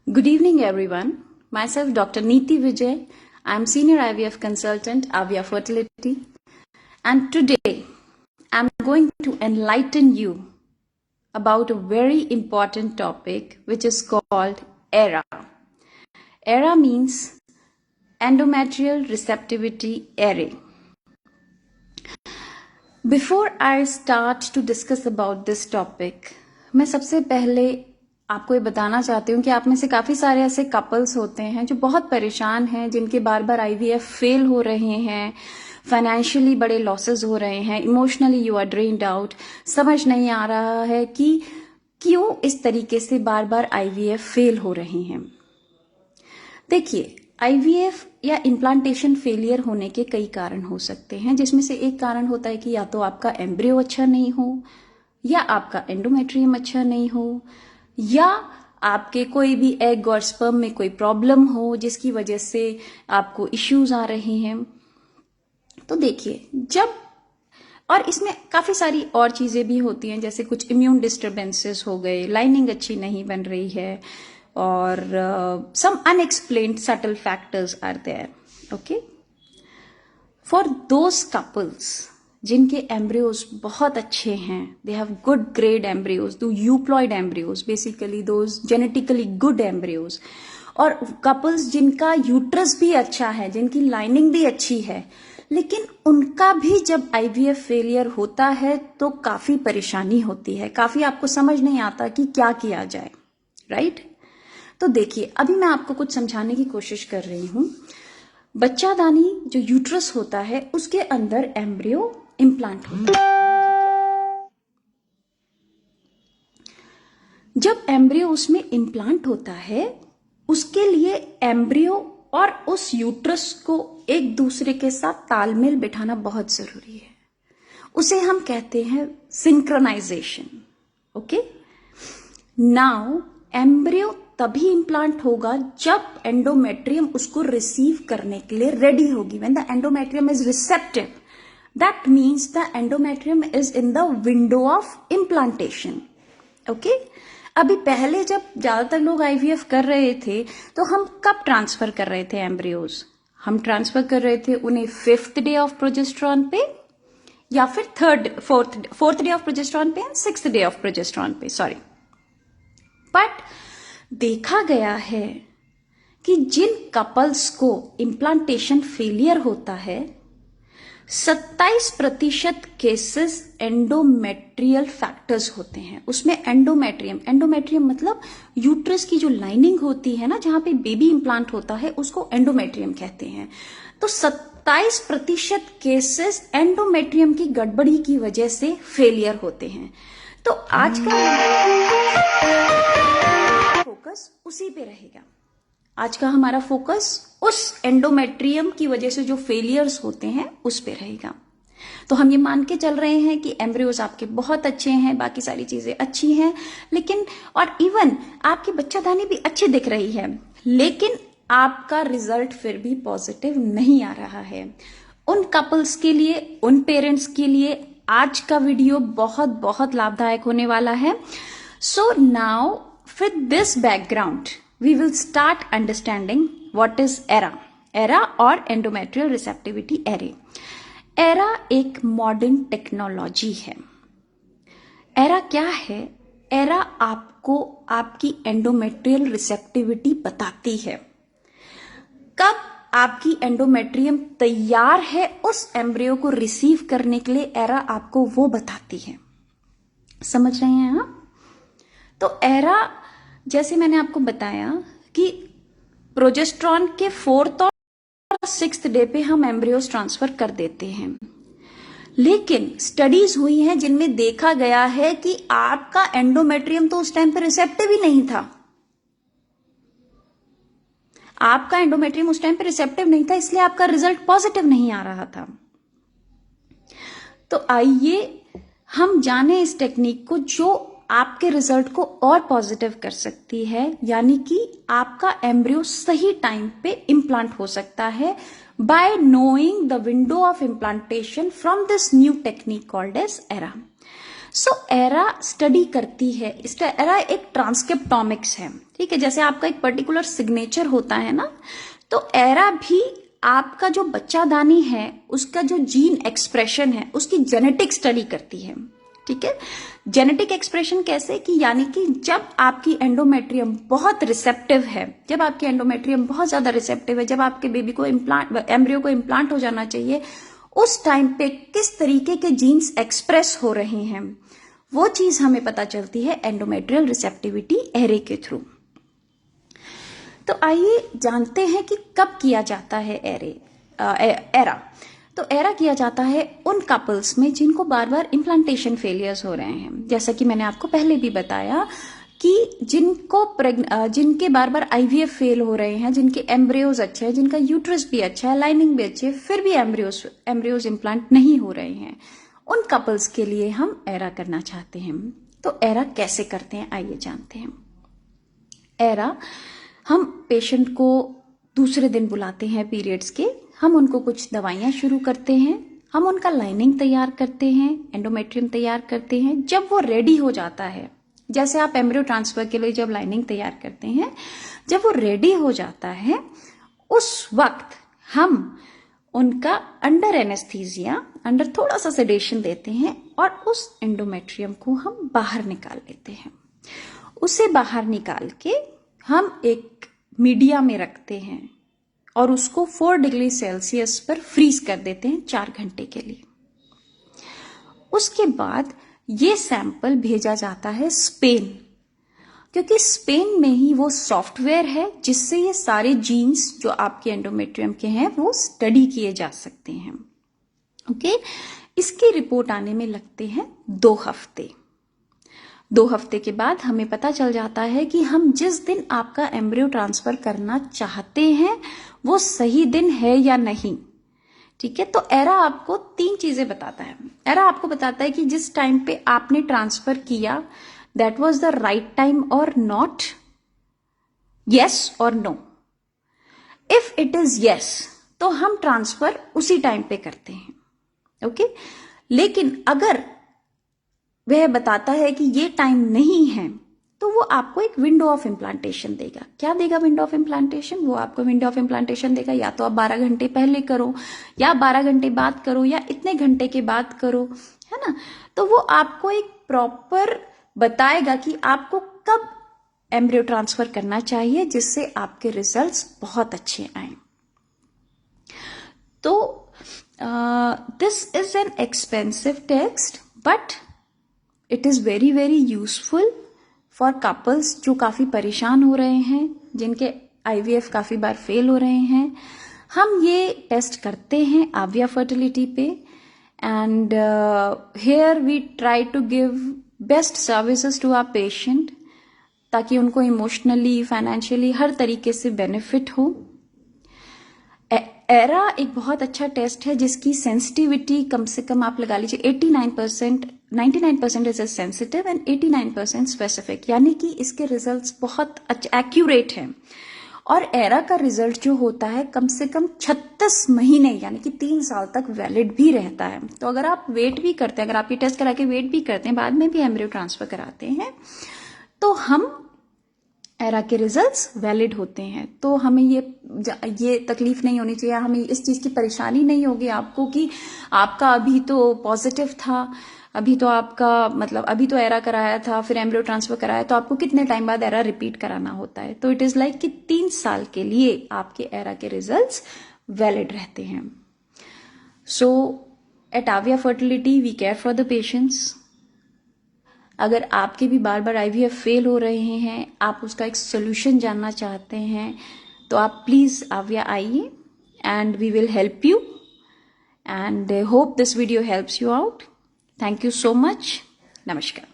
Good evening, everyone. Myself, Dr. Neeti Vijay. I'm Senior IVF Consultant, Avia Fertility. And today, I'm going to enlighten you about a very important topic, which is called ERA. ERA means Endometrial Receptivity Array. Before I start to discuss about this topic, मैं सबसे पहले आपको ये बताना चाहती हूँ कि आप में से काफ़ी सारे ऐसे कपल्स होते हैं जो बहुत परेशान हैं, जिनके बार बार आईवीएफ फेल हो रहे हैं, फाइनेंशियली बड़े लॉसेस हो रहे हैं, emotionally you are drained out, समझ नहीं आ रहा है कि क्यों इस तरीके से बार बार आईवीएफ फेल हो रहे हैं। देखिए, आईवीएफ या इम्प्लांटेशन फेलियर होने के कई कारण हो सकते हैं, जिसमें से एक कारण होता है कि या तो आपका एम्ब्रियो अच्छा नहीं हो, या आपका एंडोमेट्रियम अच्छा नहीं हो, या आपके कोई भी एग और स्पर्म में कोई प्रॉब्लम हो जिसकी वजह से आपको इश्यूज आ रहे हैं। तो देखिए, जब और इसमें काफी सारी और चीजें भी होती हैं, जैसे कुछ इम्यून डिस्टर्बेंसेस हो गए, लाइनिंग अच्छी नहीं बन रही है, और some unexplained subtle factors are there. Okay, for those couples जिनके एम्ब्रियोज बहुत अच्छे हैं, they have good grade embryos, the euploid embryos, basically those genetically good embryos, और कपल्स जिनका यूट्रस भी अच्छा है, जिनकी लाइनिंग भी अच्छी है, लेकिन उनका भी जब आईवीएफ फेलियर होता है तो काफी परेशानी होती है, काफी आपको समझ नहीं आता कि क्या किया जाए, राइट? तो देखिए, अभी मैं आपको कुछ समझाने की कोशिश कर रही हूं। बच्चादानी जो यूट्रस होता है, उसके अंदर एम्ब्रियो इम्प्लांट होता है। जब एम्ब्रियो उसमें इम्प्लांट होता है, उसके लिए एम्ब्रियो और उस यूट्रस को एक दूसरे के साथ तालमेल बिठाना बहुत जरूरी है। उसे हम कहते हैं सिंक्रोनाइजेशन। ओके, नाउ एम्ब्रियो तभी इम्प्लांट होगा जब एंडोमेट्रियम उसको रिसीव करने के लिए रेडी होगी। When the endometrium is receptive, that means the endometrium is in the window of implantation. Okay, अभी पहले जब ज्यादातर लोग आईवीएफ कर रहे थे, तो हम कब ट्रांसफर कर रहे थे एम्ब्रियोज? हम ट्रांसफर कर रहे थे उन्हें 5th डे ऑफ प्रोजेस्टेरॉन पे, या फिर फोर्थ डे ऑफ प्रोजेस्टेरॉन पे and 6th day of progesterone पे, सॉरी। बट देखा गया है कि जिन कपल्स को इम्प्लांटेशन फेलियर होता है, 27% केसेस एंडोमेट्रियल फैक्टर्स होते हैं। उसमें एंडोमेट्रियम मतलब यूट्रस की जो लाइनिंग होती है ना, जहां पे बेबी इम्प्लांट होता है, उसको एंडोमेट्रियम कहते हैं। तो 27% केसेस एंडोमेट्रियम की गड़बड़ी की वजह से फेलियर होते हैं। तो आज का फोकस उसी पे रहेगा। आज का हमारा फोकस उस एंडोमेट्रियम की वजह से जो फेलियर्स होते हैं उस पे रहेगा। तो हम ये मान के चल रहे हैं कि एम्ब्रियोज आपके बहुत अच्छे हैं, बाकी सारी चीजें अच्छी हैं, लेकिन और इवन आपकी बच्चादानी भी अच्छी दिख रही है, लेकिन आपका रिजल्ट फिर भी पॉजिटिव नहीं आ रहा है। उन कपल्स के लिए, उन पेरेंट्स के लिए आज का वीडियो बहुत बहुत लाभदायक होने वाला है। So now with this background, we will start understanding what is ERA or endometrial receptivity array. ERA एक मॉडर्न टेक्नोलॉजी है। ERA क्या है? ERA आपको आपकी एंडोमेट्रियल रिसेप्टिविटी बताती है। कब आपकी एंडोमेट्रियम तैयार है उस एम्ब्रियो को रिसीव करने के लिए, ERA आपको वो बताती है। समझ रहे हैं आप? तो ERA, जैसे मैंने आपको बताया कि प्रोजेस्टेरॉन के 4th और 6th डे पे हम एम्ब्रियोज ट्रांसफर कर देते हैं, लेकिन स्टडीज हुई हैं जिनमें देखा गया है कि आपका एंडोमेट्रियम तो उस टाइम पे रिसेप्टिव ही नहीं था। आपका एंडोमेट्रियम उस टाइम पे रिसेप्टिव नहीं था, इसलिए आपका रिजल्ट पॉजिटिव नहीं आ रहा था। तो आइए हम जाने इस टेक्निक को जो आपके रिजल्ट को और पॉजिटिव कर सकती है, यानी कि आपका एम्ब्रियो सही टाइम पे इम्प्लांट हो सकता है by knowing the window of implantation from this new technique called as ERA। So ERA स्टडी करती है, एरा एक ट्रांसक्रिप्टोमिक्स है, ठीक है। जैसे आपका एक पर्टिकुलर सिग्नेचर होता है ना, तो एरा भी आपका जो बच्चादानी है उसका जो जीन एक्सप्रेशन है उसकी जेनेटिक स्टडी करती है, ठीक है। जेनेटिक एक्सप्रेशन कैसे कि यानी कि जब आपकी एंडोमेट्रियम बहुत रिसेप्टिव है, जब आपकी एंडोमेट्रियम बहुत ज्यादा रिसेप्टिव है, जब आपके बेबी को एम्ब्रियो को इम्प्लांट हो जाना चाहिए, उस टाइम पे किस तरीके के जीन्स एक्सप्रेस हो रहे हैं, वो चीज हमें पता चलती है एंडोमेट्रियल रिसेप्टिविटी एरे के थ्रू। तो आइए जानते हैं कि कब किया जाता है एरा। तो एरा किया जाता है उन कपल्स में जिनको बार बार इम्प्लांटेशन फेलियर्स हो रहे हैं, जैसा कि मैंने आपको पहले भी बताया कि जिनके बार बार आईवीएफ फेल हो रहे हैं, जिनके एम्ब्रियोज अच्छे हैं, जिनका यूट्रस भी अच्छा है, लाइनिंग भी अच्छी है, फिर भी एम्ब्रियोज इम्प्लांट नहीं हो रहे हैं, उन कपल्स के लिए हम एरा करना चाहते हैं। तो एरा कैसे करते हैं आइए जानते हैं। एरा हम पेशेंट को दूसरे दिन बुलाते हैं पीरियड्स के, हम उनको कुछ दवाइयां शुरू करते हैं, हम उनका लाइनिंग तैयार करते हैं, एंडोमेट्रियम तैयार करते हैं। जब वो रेडी हो जाता है, जैसे आप एम्ब्रियो ट्रांसफर के लिए जब लाइनिंग तैयार करते हैं, जब वो रेडी हो जाता है उस वक्त हम उनका अंडर एनेस्थीसिया, अंडर थोड़ा सा सेडेशन देते हैं और उस एंडोमेट्रियम को हम बाहर निकाल लेते हैं। उसे बाहर निकाल के हम एक मीडिया में रखते हैं और उसको 4 डिग्री सेल्सियस पर फ्रीज कर देते हैं 4 घंटे के लिए। उसके बाद ये सैंपल भेजा जाता है स्पेन, क्योंकि स्पेन में ही वो सॉफ्टवेयर है जिससे ये सारे जीन्स जो आपके एंडोमेट्रियम के हैं वो स्टडी किए जा सकते हैं। ओके, इसकी रिपोर्ट आने में लगते हैं 2 हफ्ते। 2 हफ्ते के बाद हमें पता चल जाता है कि हम जिस दिन आपका एम्ब्रियो ट्रांसफर करना चाहते हैं वो सही दिन है या नहीं, ठीक है। तो एरा आपको 3 चीजें बताता है। एरा आपको बताता है कि जिस टाइम पे आपने ट्रांसफर किया that was the right time और नॉट, यस और no. If it is yes तो हम ट्रांसफर उसी टाइम पे करते हैं, ओके। लेकिन अगर वह बताता है कि ये टाइम नहीं है तो वो आपको एक विंडो ऑफ इम्प्लांटेशन देगा। क्या देगा विंडो ऑफ इम्प्लांटेशन? वो आपको विंडो ऑफ इम्प्लांटेशन देगा, या तो आप 12 घंटे पहले करो या 12 घंटे बाद करो या इतने घंटे के बाद करो, है ना। तो वो आपको एक प्रॉपर बताएगा कि आपको कब एम्ब्रियो ट्रांसफर करना चाहिए जिससे आपके रिजल्ट्स बहुत अच्छे आए। तो this is an expensive test but it is very very useful for couples जो काफी परेशान हो रहे हैं, जिनके आईवीएफ काफी बार फेल हो रहे हैं। हम ये टेस्ट करते हैं आविया फर्टिलिटी पे and here we try to give best services to our patient ताकि उनको इमोशनली, फाइनेंशियली हर तरीके से बेनिफिट हो। एरा एक बहुत अच्छा टेस्ट है जिसकी सेंसिटिविटी कम से कम आप लगा लीजिए 89%, 99% इज सेंसिटिव एंड 89% स्पेसिफिक, यानी कि इसके रिजल्ट्स बहुत एक्यूरेट हैं। और एरा का रिजल्ट जो होता है कम से कम 36 महीने यानी कि 3 साल तक वैलिड भी रहता है। तो अगर आप वेट भी करते हैं, अगर आप ये टेस्ट करा के वेट भी करते हैं, बाद में भी एम्ब्रियो ट्रांसफर कराते हैं, तो हम एरा के रिजल्ट्स वैलिड होते हैं। तो हमें ये तकलीफ नहीं होनी चाहिए, हमें इस चीज की परेशानी नहीं होगी आपको कि आपका अभी तो पॉजिटिव था, अभी तो आपका मतलब अभी तो एरा कराया था फिर एम्ब्रियो ट्रांसफर कराया, तो आपको कितने टाइम बाद एरा रिपीट कराना होता है। तो इट इज लाइक कि 3 साल के लिए आपके एरा के रिजल्ट्स वैलिड रहते हैं। So at Aveya fertility we care for the patients. अगर आपके भी बार बार आईवीएफ फेल हो रहे हैं, आप उसका एक सोल्यूशन जानना चाहते हैं, तो आप प्लीज आविया आइए and we will help you and hope this video helps you out. Thank you so much. नमस्कार।